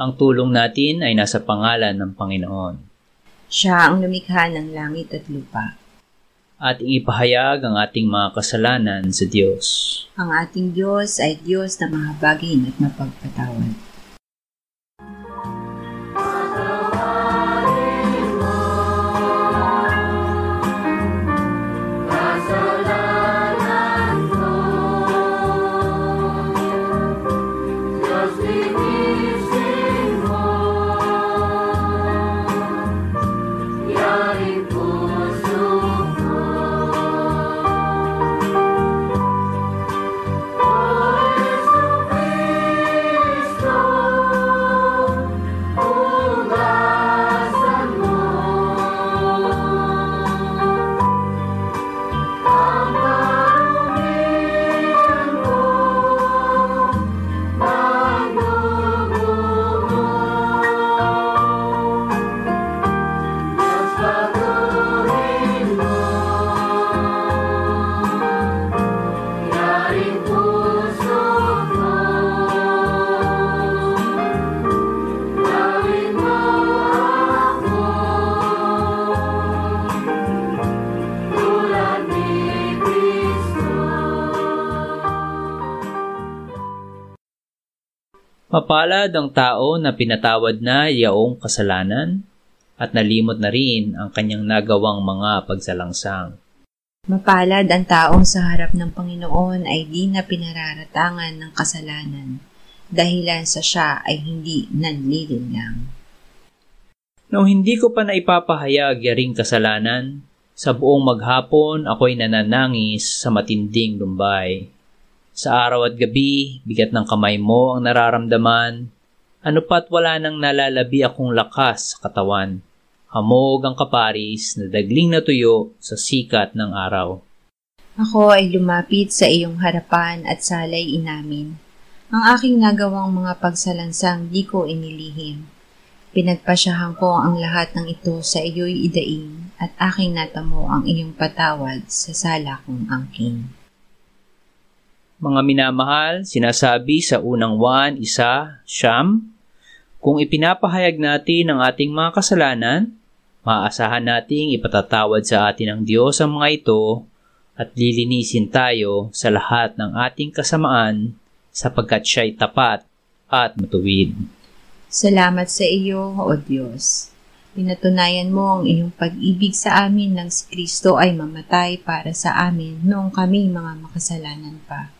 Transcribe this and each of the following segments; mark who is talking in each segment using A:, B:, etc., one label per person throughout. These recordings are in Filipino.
A: Ang tulong natin ay nasa pangalan ng Panginoon.
B: Siya ang lumikha ng langit at lupa.
A: Ating ipahayag ang ating mga kasalanan sa Diyos.
B: Ang ating Diyos ay Diyos na mahabagin at mapagpatawad.
A: Mapalad ang tao na pinatawad na yaong kasalanan at nalimot na rin ang kanyang nagawang mga pagsalangsang.
B: Mapalad ang taong sa harap ng Panginoon ay di na pinararatangan ng kasalanan, dahilan sa siya ay hindi nanlilinlang.
A: Nung hindi ko pa naipapahayag yaring kasalanan, sa buong maghapon ako'y nananangis sa matinding lumbay. Sa araw at gabi, bigat ng kamay mo ang nararamdaman, ano pa't wala nang nalalabi akong lakas sa katawan. Hamog ang kaparis na dagling na tuyo sa sikat ng araw.
B: Ako ay lumapit sa iyong harapan at salay inamin. Ang aking nagawang mga pagsalansang di ko inilihim. Pinagpasyahan ko ang lahat ng ito sa iyo'y idaing at aking natamo ang iyong patawad sa sala kong angking.
A: Mga minamahal, sinasabi sa unang Juan 1:9, kung ipinapahayag natin ang ating mga kasalanan, maaasahan nating ipatatawad sa atin ng Diyos ang mga ito at lilinisin tayo sa lahat ng ating kasamaan sapagkat siya'y tapat at matuwid.
B: Salamat sa iyo, O Diyos. Pinatunayan mo ang iyong pag-ibig sa amin nang si Kristo ay mamatay para sa amin noong kami mga makasalanan pa.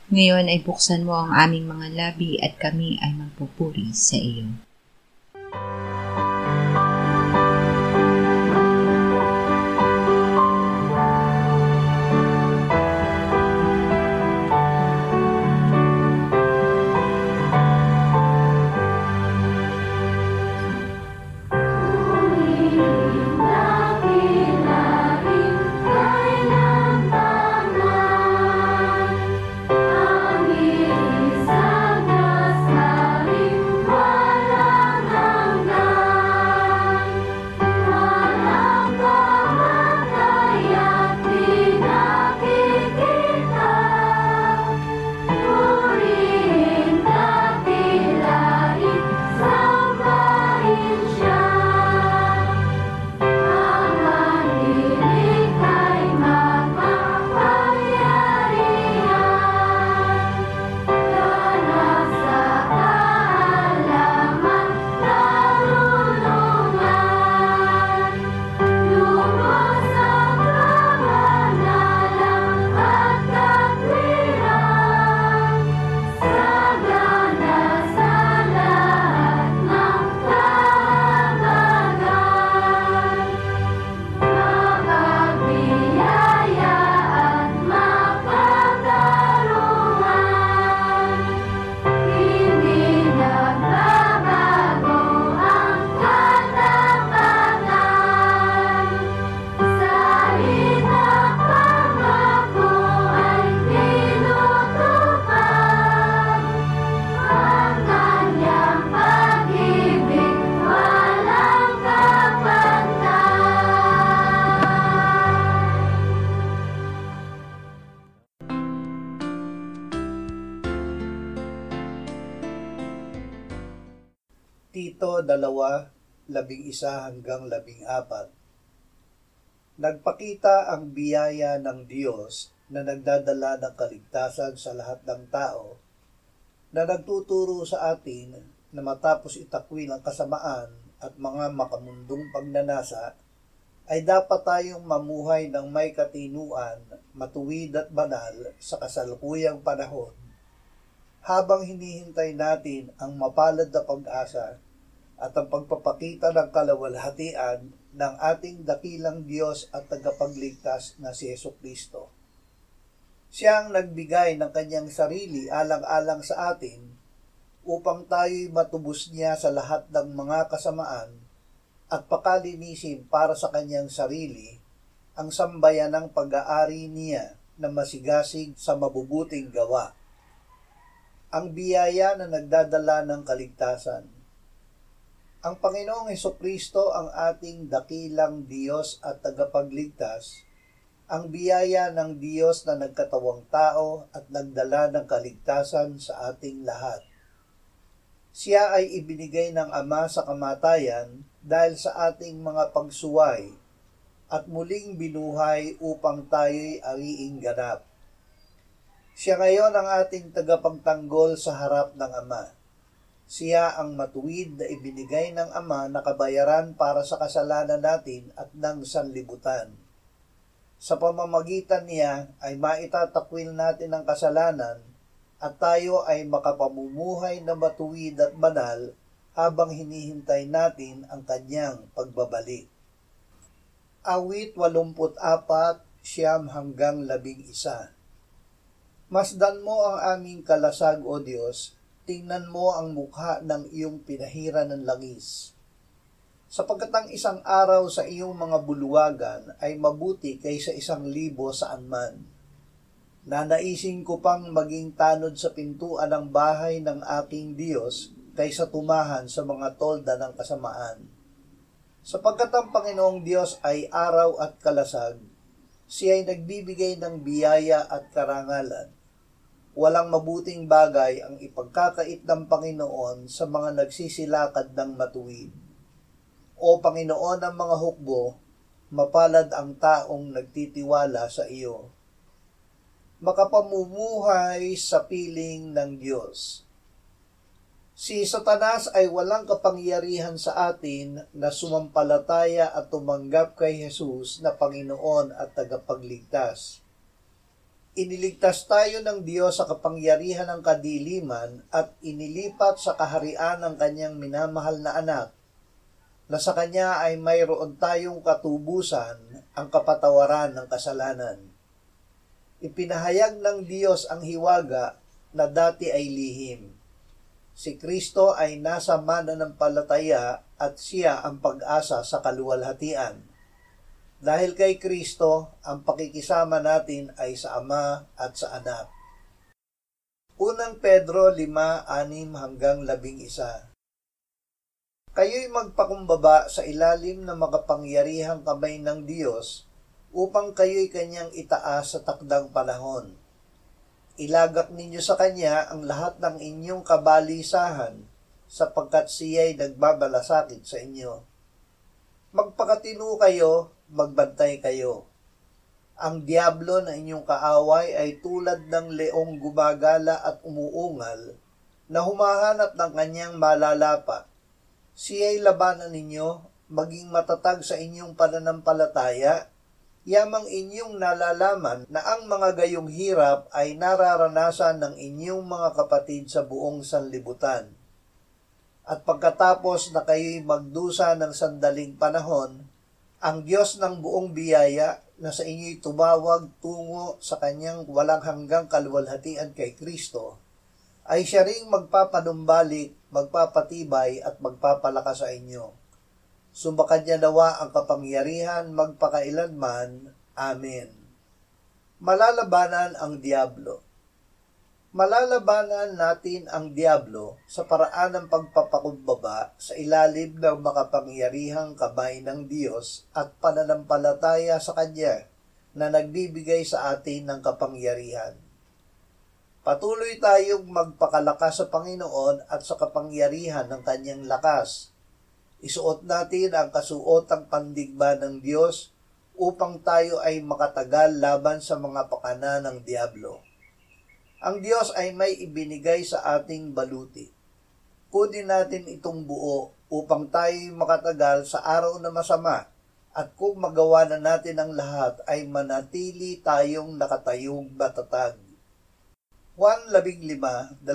B: Ngayon ay buksan mo ang aming mga labi at kami ay magpupuri sa iyo.
C: Hanggang Tito 2:11-14. Nagpakita ang biyaya ng Diyos na nagdadala ng kaligtasan sa lahat ng tao, na nagtuturo sa atin na matapos itakwil ang kasamaan at mga makamundong pagnanasa, ay dapat tayong mamuhay ng may katinuan, matuwid at banal sa kasalukuyang panahon, habang hinihintay natin ang mapalad na pag-asa at ang pagpapakita ng kalawalhatian ng ating dakilang Diyos at tagapagligtas na si Jesucristo. Siya ang nagbigay ng kanyang sarili alang-alang sa atin upang tayo'y matubos niya sa lahat ng mga kasamaan at pakalinisin para sa kanyang sarili ang sambayanang pag-aari niya na masigasig sa mabubuting gawa. Ang biyaya na nagdadala ng kaligtasan. Ang Panginoong Hesukristo ang ating dakilang Diyos at tagapagligtas, ang biyaya ng Diyos na nagkatawang tao at nagdala ng kaligtasan sa ating lahat. Siya ay ibinigay ng Ama sa kamatayan dahil sa ating mga pagsuway at muling binuhay upang tayo'y ariing ganap. Siya ngayon ang ating tagapagtanggol sa harap ng Ama. Siya ang matuwid na ibinigay ng Ama na kabayaran para sa kasalanan natin at ng sanlibutan. Sa pamamagitan niya ay maitatakwil natin ang kasalanan at tayo ay makapamumuhay na matuwid at banal habang hinihintay natin ang kanyang pagbabalik. Awit 84:9-11. Masdan mo ang aming kalasag, O Diyos, tingnan mo ang mukha ng iyong pinahiran ng langis. Sapagkat ang isang araw sa iyong mga buluwagan ay mabuti kaysa 1,000 saanman. Nanaisin ko pang maging tanod sa pintuan ng bahay ng aking Diyos kaysa tumahan sa mga tolda ng kasamaan. Sapagkat ang Panginoong Diyos ay araw at kalasag, siya ay nagbibigay ng biyaya at karangalan. Walang mabuting bagay ang ipagkakait ng Panginoon sa mga nagsisilakad ng matuwid. O Panginoon ng mga hukbo, mapalad ang taong nagtitiwala sa iyo. Makapamumuhay sa piling ng Diyos. Si Satanas ay walang kapangyarihan sa atin na sumampalataya at tumanggap kay Jesus na Panginoon at tagapagligtas. Iniligtas tayo ng Diyos sa kapangyarihan ng kadiliman at inilipat sa kaharian ng kanyang minamahal na anak, na sa kanya ay mayroon tayong katubusan, ang kapatawaran ng kasalanan. Ipinahayag ng Diyos ang hiwaga na dati ay lihim. Si Kristo ay nasa mananampalataya at siya ang pag-asa sa kaluwalhatian. Dahil kay Kristo, ang pakikisama natin ay sa Ama at sa Anak. Unang Pedro 5:6-11. Kayo'y magpakumbaba sa ilalim ng makapangyarihang kamay ng Diyos upang kayo'y kanyang itaas sa takdang panahon. Ilagak ninyo sa kanya ang lahat ng inyong kabalisahan sapagkat siya'y nagbabalasakit sa inyo. Magpakatino kayo, magbantay kayo. Ang diablo na inyong kaaway ay tulad ng leong gumagala at umuungal na humahanap ng kanyang malalapa. Siya'y labanan ninyo, maging matatag sa inyong pananampalataya, yamang inyong nalalaman na ang mga gayong hirap ay nararanasan ng inyong mga kapatid sa buong sanlibutan. At pagkatapos na kayo'y magdusa ng sandaling panahon, ang Diyos ng buong biyaya na sa inyo'y tumawag tungo sa kanyang walang hanggang kaluwalhatian kay Kristo, ay siya ring magpapanumbalik, magpapatibay at magpapalakas sa inyo. Sumakanya nawa ang kapangyarihan magpakailanman. Amen. Malalabanan ang diablo. Malalabanan natin ang diablo sa paraan ng pagpapakumbaba sa ilalim ng makapangyarihang kamay ng Diyos at pananampalataya sa Kanya na nagbibigay sa atin ng kapangyarihan. Patuloy tayong magpakalakas sa Panginoon at sa kapangyarihan ng Kanyang lakas. Isuot natin ang kasuotang pandigma ng Diyos upang tayo ay makatagal laban sa mga pakana ng diablo. Ang Diyos ay may ibinigay sa ating baluti. Kunin natin itong buo upang tayo makatagal sa araw na masama, at kung magawa na natin ang lahat ay manatili tayong nakatayong matatag. Juan 15:27-31.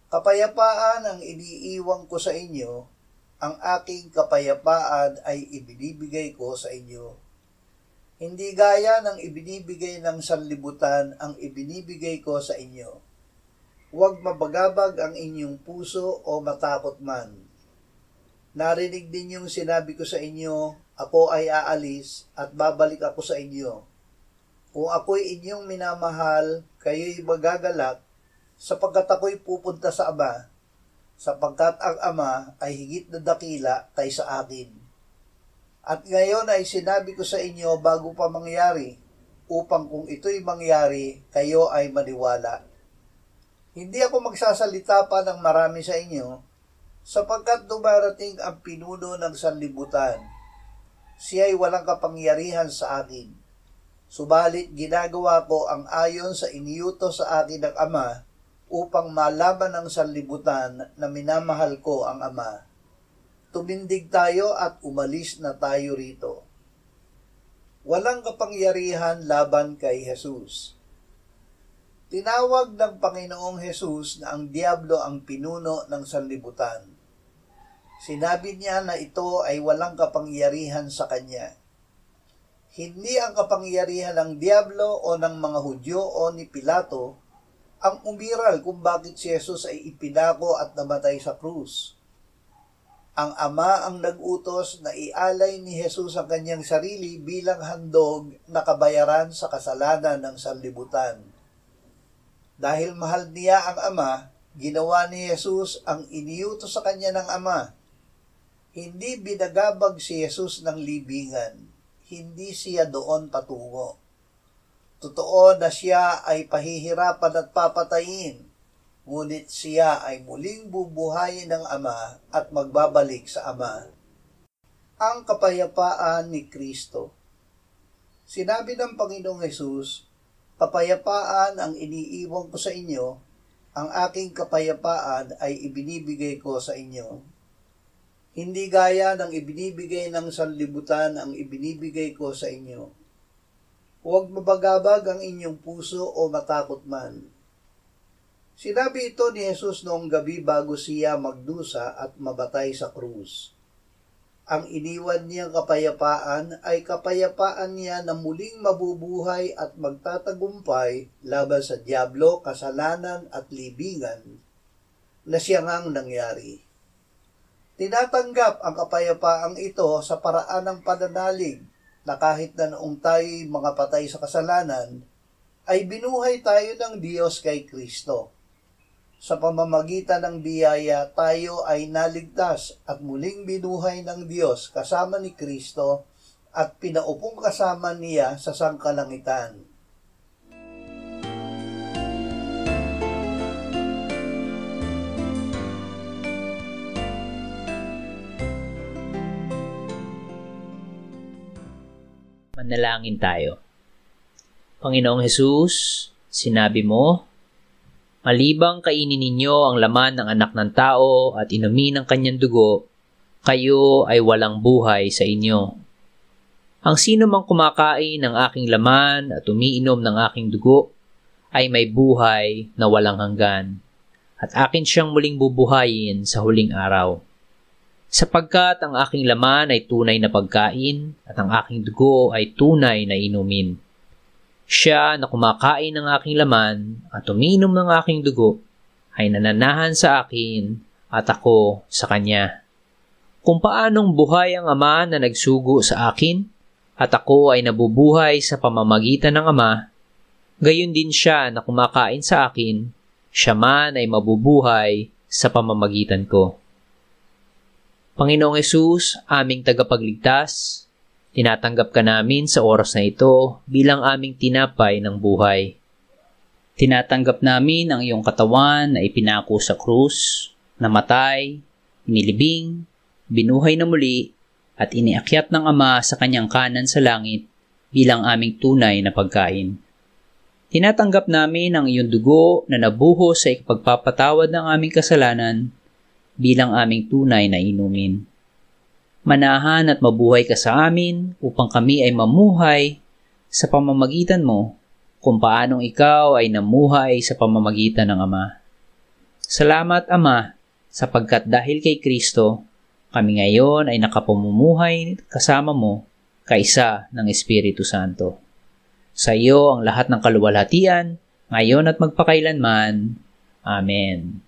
C: Kapayapaan ang iniiwan ko sa inyo, ang aking kapayapaan ay ibinibigay ko sa inyo. Hindi gaya ng ibinibigay ng sanlibutan ang ibinibigay ko sa inyo. Huwag mabagabag ang inyong puso o matakot man. Narinig din yung sinabi ko sa inyo, ako ay aalis at babalik ako sa inyo. Kung ako'y inyong minamahal, kayo'y magagalak, sapagkat ako'y pupunta sa Ama, sapagkat ang Ama ay higit na dakila kaysa akin. At ngayon ay sinabi ko sa inyo bago pa mangyari, upang kung ito'y mangyari, kayo ay maniwala. Hindi ako magsasalita pa ng marami sa inyo, sapagkat dumarating ang pinuno ng sanlibutan. Siya ay walang kapangyarihan sa akin. Subalit ginagawa ko ang ayon sa iniutos sa akin ng Ama, upang malaman ng sanlibutan na minamahal ko ang Ama. Tumindig tayo at umalis na tayo rito. Walang kapangyarihan laban kay Jesus. Tinawag ng Panginoong Jesus na ang diablo ang pinuno ng sanlibutan. Sinabi niya na ito ay walang kapangyarihan sa kanya. Hindi ang kapangyarihan ng diablo o ng mga Hudyo o ni Pilato ang umiral kung bakit si Jesus ay ipinako at namatay sa krus. Ang Ama ang nag-utos na ialay ni Jesus ang kanyang sarili bilang handog na kabayaran sa kasalanan ng sanlibutan. Dahil mahal niya ang Ama, ginawa ni Jesus ang iniutos sa kanya ng Ama. Hindi binagabag si Jesus ng libingan. Hindi siya doon patungo. Totoo na siya ay pahihirapan at papatayin, ngunit siya ay muling bubuhayin ng Ama at magbabalik sa Ama. Ang kapayapaan ni Kristo. Sinabi ng Panginoong Hesus, kapayapaan ang iniiwan ko sa inyo, ang aking kapayapaan ay ibinibigay ko sa inyo. Hindi gaya ng ibinibigay ng sanlibutan ang ibinibigay ko sa inyo. Huwag mabagabag ang inyong puso o matakot man. Sinabi ito ni Jesus noong gabi bago siya magdusa at mabatay sa krus. Ang iniwan niyang kapayapaan ay kapayapaan niya na muling mabubuhay at magtatagumpay laban sa diablo, kasalanan at libingan na siya ngang nangyari. Tinatanggap ang kapayapaang ito sa paraan ng pananalig na kahit na noong tayo'y mga patay sa kasalanan, ay binuhay tayo ng Diyos kay Kristo. Sa pamamagitan ng biyaya, tayo ay naligtas at muling binuhay ng Diyos kasama ni Kristo at pinaupong kasama niya sa sangkalangitan.
A: Manalangin tayo. Panginoong Hesus, sinabi mo, malibang kainin ninyo ang laman ng anak ng tao at inumin ang kanyang dugo, kayo ay walang buhay sa inyo. Ang sino mang kumakain ng aking laman at umiinom ng aking dugo ay may buhay na walang hanggan, at akin siyang muling bubuhayin sa huling araw. Sapagkat ang aking laman ay tunay na pagkain at ang aking dugo ay tunay na inumin. Siya na kumakain ng aking laman at umiinom ng aking dugo ay nananahan sa akin at ako sa kanya. Kung paanong buhay ang Ama na nagsugo sa akin at ako ay nabubuhay sa pamamagitan ng Ama, gayon din siya na kumakain sa akin, siya man ay mabubuhay sa pamamagitan ko. Panginoong Hesus, aming tagapagligtas, Tinatanggap ka namin sa oras na ito bilang aming tinapay ng buhay. Tinatanggap namin ang iyong katawan na ipinako sa krus, namatay, inilibing, binuhay na muli, at iniakyat ng Ama sa kanyang kanan sa langit bilang aming tunay na pagkain. Tinatanggap namin ang iyong dugo na nabuhos sa ikapagpapatawad ng aming kasalanan bilang aming tunay na inumin. Manahan at mabuhay ka sa amin upang kami ay mamuhay sa pamamagitan mo kung paanong ikaw ay namuhay sa pamamagitan ng Ama. Salamat, Ama, sapagkat dahil kay Kristo, kami ngayon ay nakapamumuhay kasama mo kaisa ng Espiritu Santo. Sa iyo ang lahat ng kaluwalhatian, ngayon at magpakailanman. Amen.